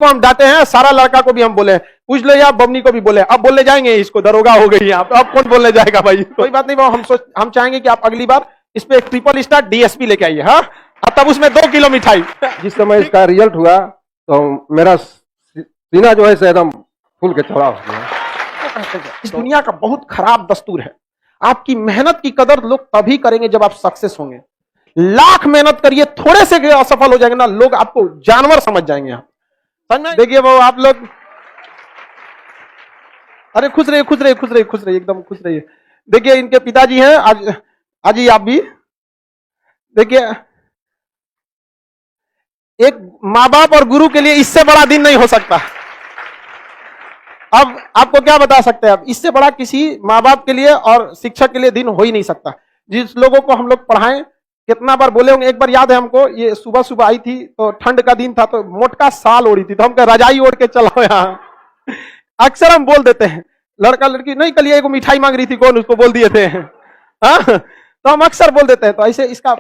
को हम डांटे हैं, सारा लड़का को भी हम बोले, पूछ लो या बबनी को भी बोले, अब बोलने जाएंगे इसको दरोगा हो गई यहाँ पे, अब कौन बोलने जाएगा भाई। कोई बात नहीं, हम चाहेंगे कि आप अगली बार इस पे एक ट्रिपल स्टार डीएसपी लेके आइए, हाँ, और तब उसमें 2 किलो मिठाई। जिस समय इसका रिजल्ट हुआ तो मेरा सीना जो है एकदम फूल के चौड़ा हो गया। इस दुनिया का बहुत खराब दस्तूर है, आपकी मेहनत की कदर लोग तभी करेंगे जब आप सक्सेस होंगे। लाख मेहनत करिए, थोड़े से असफल हो जाएंगे ना, लोग आपको जानवर समझ जाएंगे। आप देखिए वो आप लोग, अरे खुश रहिए खुश रहिए खुश रहिए खुश रहिए, एकदम खुश रहिए। देखिए इनके पिताजी हैं, आज ही आप भी देखिए, एक माँ बाप और गुरु के लिए इससे बड़ा दिन नहीं हो सकता। अब आपको क्या बता सकते हैं, अब इससे बड़ा किसी माँ बाप के लिए और शिक्षक के लिए दिन हो ही नहीं सकता। जिस लोगों को हम लोग पढ़ाएं, कितना बार बोले होंगे, एक बार याद है हमको, ये सुबह सुबह आई थी तो ठंड का दिन था, तो मोटका साल ओढ़ी थी, तो हम रजाई ओढ़ के चलाओ यहाँ। अक्सर हम बोल देते हैं, लड़का लड़की नहीं, कल एक मिठाई मांग रही थी, कौन उसको बोल दिए थे, हाँ, तो हम अक्सर बोल देते हैं। तो ऐसे इसका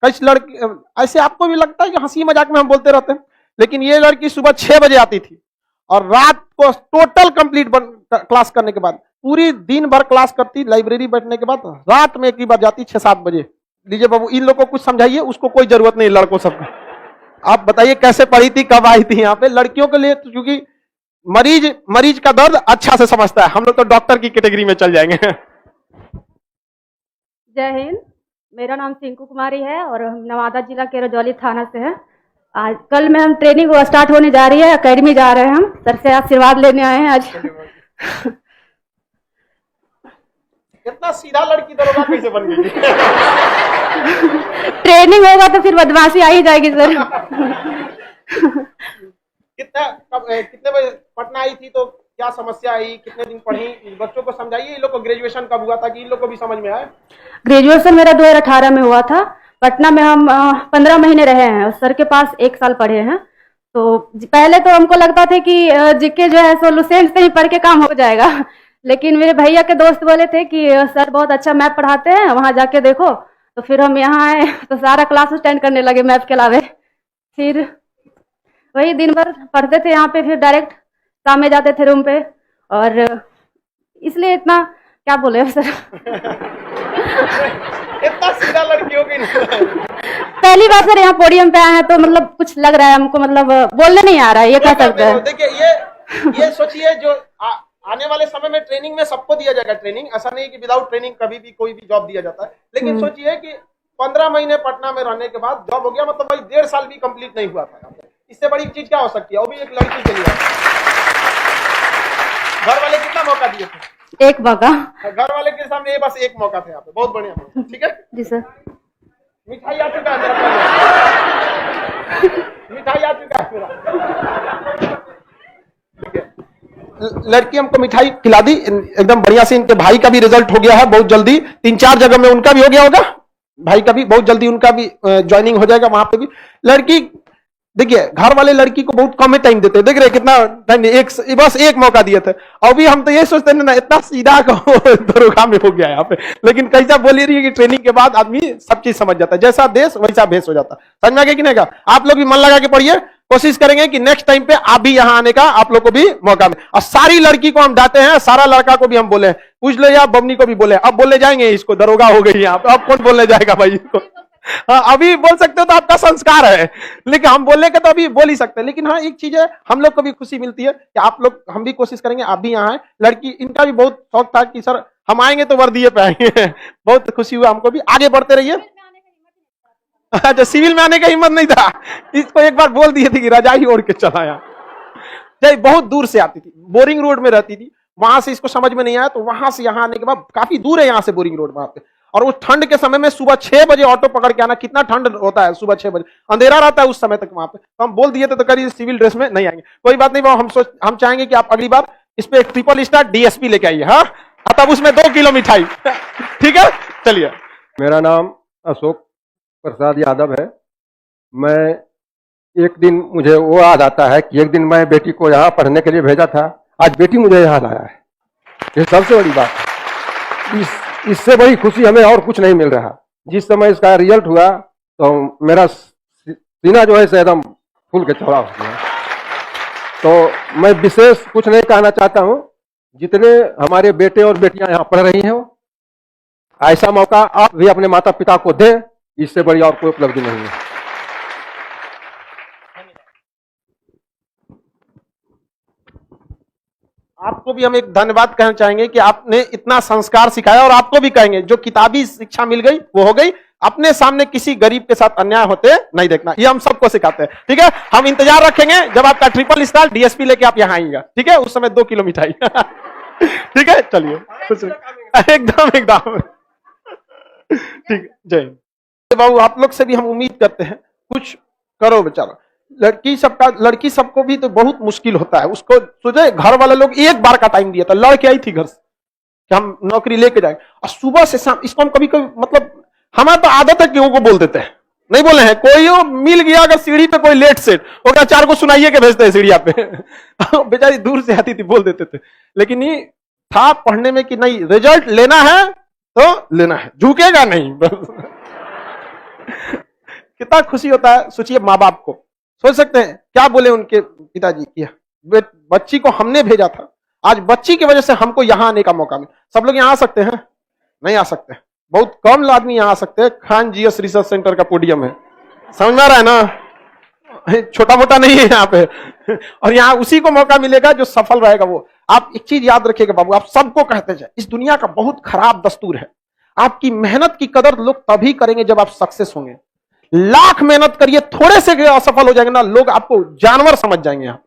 कैसे लड़की, ऐसे आपको भी लगता है कि हंसी मजाक में हम बोलते रहते हैं, लेकिन ये लड़की सुबह 6 बजे आती थी और रात को टोटल कंप्लीट क्लास करने के बाद पूरी दिन भर क्लास करती, लाइब्रेरी बैठने के बाद रात में एक ही बार जाती 6-7 बजे। लीजिए बाबू, इन लोगों को कुछ समझाइए, उसको कोई जरूरत नहीं, लड़कों सबको। आप बताइए कैसे पढ़ी थी, कब आई थी यहाँ पे। लड़कियों के लिए तो क्योंकि मरीज का दर्द अच्छा से समझता है, हम लोग तो डॉक्टर की कैटेगरी में चल जाएंगे। जय हिंद, मेरा नाम सिंकू कुमारी है और हम नवादा जिला के रजौली थाना से हैं। आज कल में हम ट्रेनिंग स्टार्ट होने जा रही है, एकेडमी जा रहे हैं, हम सर से आशीर्वाद लेने आए हैं आज। कितना सीधा लड़की दरोगा कैसे बन गई? ट्रेनिंग होगा तो फिर बदमाशी आ ही जाएगी सर। कितने बजे पटना आई थी, तो क्या समस्या आई, कितने दिन पढ़ी, बच्चों को समझाइए। इन लोग को ग्रेजुएशन कब हुआ था कि इन लोग को भी समझ में आए। ग्रेजुएशन मेरा 2018 में हुआ था। पटना में हम 15 महीने रहे हैं और सर के पास 1 साल पढ़े हैं। तो पहले तो हमको लगता था कि जीके जो है सोल्यूशन से ही पढ़ के काम हो जाएगा, लेकिन मेरे भैया के दोस्त बोले थे कि सर बहुत अच्छा मैप पढ़ाते हैं, वहाँ जाके देखो। तो फिर हम यहाँ आए तो सारा क्लास अटेंड करने लगे मैप के अलावे। फिर वही दिन भर पढ़ते थे यहाँ पे, फिर डायरेक्ट शाम में जाते थे रूम पे, और इसलिए इतना क्या बोले सर। इतना सीधा लड़कियों की पहली बार सर यहाँ पोडियम पे आए हैं तो मतलब कुछ लग रहा है हमको, मतलब बोलने नहीं आ रहा है, ये कह सकते हैं। देखिए ये सोचिए, जो आने वाले समय में ट्रेनिंग में सबको दिया जाएगा ट्रेनिंग, ऐसा नहीं कि विदाउट ट्रेनिंग कभी भी कोई भी जॉब दिया जाता है, लेकिन सोचिए कि 15 महीने पटना में रहने के बाद जॉब हो गया, मतलब भाई 1.5 साल भी कंप्लीट नहीं हुआ था। इससे बड़ी चीज क्या हो सकती है, वो भी एक लड़की के लिए। घर वाले कितना मौका दिए थे? 1 मौका। घर वाले के सामने बस 1 मौका था यहाँ पे, बहुत बढ़िया मौका। ठीक है जी सर। मिठाई आ चुका है मेरा, मिठाई आ चुका है मेरा। लड़की हमको मिठाई खिला दी एकदम बढ़िया से। इनके भाई का भी रिजल्ट हो गया है बहुत जल्दी, 3-4 जगह में उनका भी हो गया होगा, भाई का भी बहुत जल्दी उनका भी ज्वाइनिंग हो जाएगा वहां पे भी। लड़की देखिए, घर वाले लड़की को बहुत कम टाइम देते हैं, देख रहे कितना टाइम, बस 1 मौका दिए थे। अभी हम तो ये सोचते हैं ना, इतना सीधा दरोगा में हो गया यहाँ पे, लेकिन कैसा बोली रही है कि ट्रेनिंग के बाद आदमी सब चीज समझ जाता है, जैसा देश वैसा भेष हो जाता है। समझ में आ गया कि नहीं का? आप लोग भी मन लगा के पढ़िए, कोशिश करेंगे कि नेक्स्ट टाइम पे आप भी यहाँ आने का आप लोग को भी मौका मिले। और सारी लड़की को हम डांटे हैं, सारा लड़का को भी हम बोले, पूछ लो या बबनी को भी बोले, अब बोलने जाएंगे इसको दरोगा हो गई यहाँ पे, अब कौन बोलने जाएगा भाई इसको। हाँ, अभी बोल सकते हो तो आपका संस्कार है, लेकिन हम बोलने के तो अभी बोल ही सकते हैं। लेकिन हाँ, एक चीज है, हम लोग को भी खुशी मिलती है कि आप लोग, हम भी कोशिश करेंगे आप भी यहाँ आए। लड़की इनका भी बहुत शौक था कि सर हम आएंगे तो वर्दी पे आएंगे। बहुत खुशी हुआ हमको भी। आगे बढ़ते रहिए। अच्छा, सिविल में आने का हिम्मत नहीं था, इसको एक बार बोल दिए थे कि रजाई ओढ़ के चला यहाँ। बहुत दूर से आती थी, बोरिंग रोड में रहती थी, वहां से इसको समझ में नहीं आया, तो वहां से यहाँ आने के बाद, काफी दूर है यहाँ से बोरिंग रोड वहां पे, और उस ठंड के समय में सुबह 6 बजे ऑटो पकड़ के आना, कितना ठंड होता है सुबह 6 बजे, अंधेरा रहता है उस समय तक वहां पे। तो हम बोल दिए थे तो करीब सिविल ड्रेस में नहीं आएंगे। कोई बात नहीं, हम चाहेंगे कि आप अगली बार इस पे एक ट्रिपल स्टार डीएसपी लेके आइए, हाँ, तब उसमें 2 किलो मिठाई। ठीक है, चलिए। मेरा नाम अशोक प्रसाद यादव है। मैं एक दिन, मुझे वो याद आता है कि एक दिन मैं बेटी को यहाँ पढ़ने के लिए भेजा था, आज बेटी मुझे यहाँ लाया है, ये सबसे बड़ी बात है। इससे बड़ी खुशी हमें और कुछ नहीं मिल रहा। जिस समय इसका रिजल्ट हुआ तो मेरा सीना जो है एकदम फूल के चौड़ा हो गया। तो मैं विशेष कुछ नहीं कहना चाहता हूं। जितने हमारे बेटे और बेटियां यहाँ पढ़ रही हैं, ऐसा मौका आप भी अपने माता पिता को दें, इससे बड़ी और कोई उपलब्धि नहीं है। आपको भी हम एक धन्यवाद कहना चाहेंगे कि आपने इतना संस्कार सिखाया, और आपको भी कहेंगे जो किताबी शिक्षा मिल गई वो हो गई, अपने सामने किसी गरीब के साथ अन्याय होते नहीं देखना, ये हम सबको सिखाते हैं। ठीक है, हम इंतजार रखेंगे जब आपका ट्रिपल स्टार डीएसपी लेके आप यहाँ आएंगे। ठीक है, उस समय 2 किलो मिठाई। ठीक है, चलिए एकदम एकदम ठीक। जय हिंद। बाबू, आप लोग से भी हम उम्मीद करते हैं कुछ करो बेचारा। लड़की सबको भी तो बहुत मुश्किल होता है। उसको सोचे घर वाले लोग एक बार का टाइम दिया था, लड़के आई थी घर से कि हम नौकरी लेके जाएंगे, और सुबह से शाम इसको हम कभी कभी मतलब हमारा तो आदत है कि वो बोल देते हैं, नहीं बोले हैं कोई वो मिल गया अगर सीढ़ी पे कोई लेट सेट वो क्या 4 को सुनाइए के भेजते हैं सीढ़िया पे। बेचारी दूर से आती थी, बोल देते थे, लेकिन ये था पढ़ने में कि नहीं रिजल्ट लेना है तो लेना है, झुकेगा नहीं। कितना खुशी होता है। सोचिए माँ बाप को, सोच सकते हैं क्या बोले उनके पिताजी की, बच्ची को हमने भेजा था, आज बच्ची की वजह से हमको यहाँ आने का मौका मिला। सब लोग यहाँ आ सकते हैं? नहीं आ सकते, बहुत कम आदमी यहाँ आ सकते हैं। खान जीएस रिसर्च सेंटर का पोडियम है, समझ में आ रहा है ना, छोटा मोटा नहीं है यहाँ पे। और यहाँ उसी को मौका मिलेगा जो सफल रहेगा वो। आप एक चीज याद रखिएगा बाबू, आप सबको कहते जाए, इस दुनिया का बहुत खराब दस्तूर है, आपकी मेहनत की कदर लोग तभी करेंगे जब आप सक्सेस होंगे। लाख मेहनत करिए, थोड़े से असफल हो जाएंगे ना, लोग आपको जानवर समझ जाएंगे। यहाँ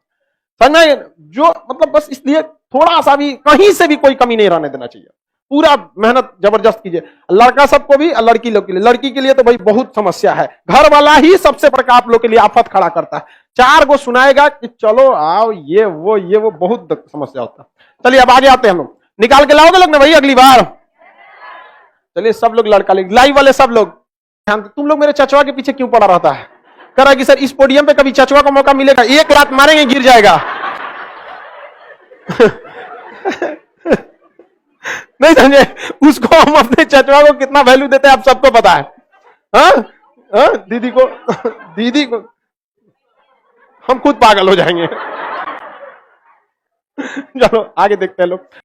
समझना, जो मतलब बस इसलिए थोड़ा सा भी कहीं से भी कोई कमी नहीं रहने देना चाहिए, पूरा मेहनत जबरदस्त कीजिए। लड़का सबको भी, लड़की लोग के लिए, लड़की के लिए तो भाई बहुत समस्या है, घर वाला ही सबसे बड़का आप लोग के लिए आफत खड़ा करता है। 4 को सुनाएगा कि चलो आओ, ये वो बहुत समस्या होता है। चलिए अब आगे आते हैं हम लोग, निकाल के लाओगे लोग ना भाई अगली बार। चलिए सब लोग लड़का लाइव वाले सब लोग, तुम लोग मेरे चचवा के पीछे क्यों पड़ा रहता है? कह रहा है कि सर इस पोडियम पे कभी चचवा को मौका मिलेगा, एक लात मारेंगे गिर जाएगा। नहीं समझे, उसको हम अपने चचवा को कितना वैल्यू देते हैं आप सबको पता है। हाँ दीदी को हम खुद पागल हो जाएंगे। चलो आगे देखते हैं लोग।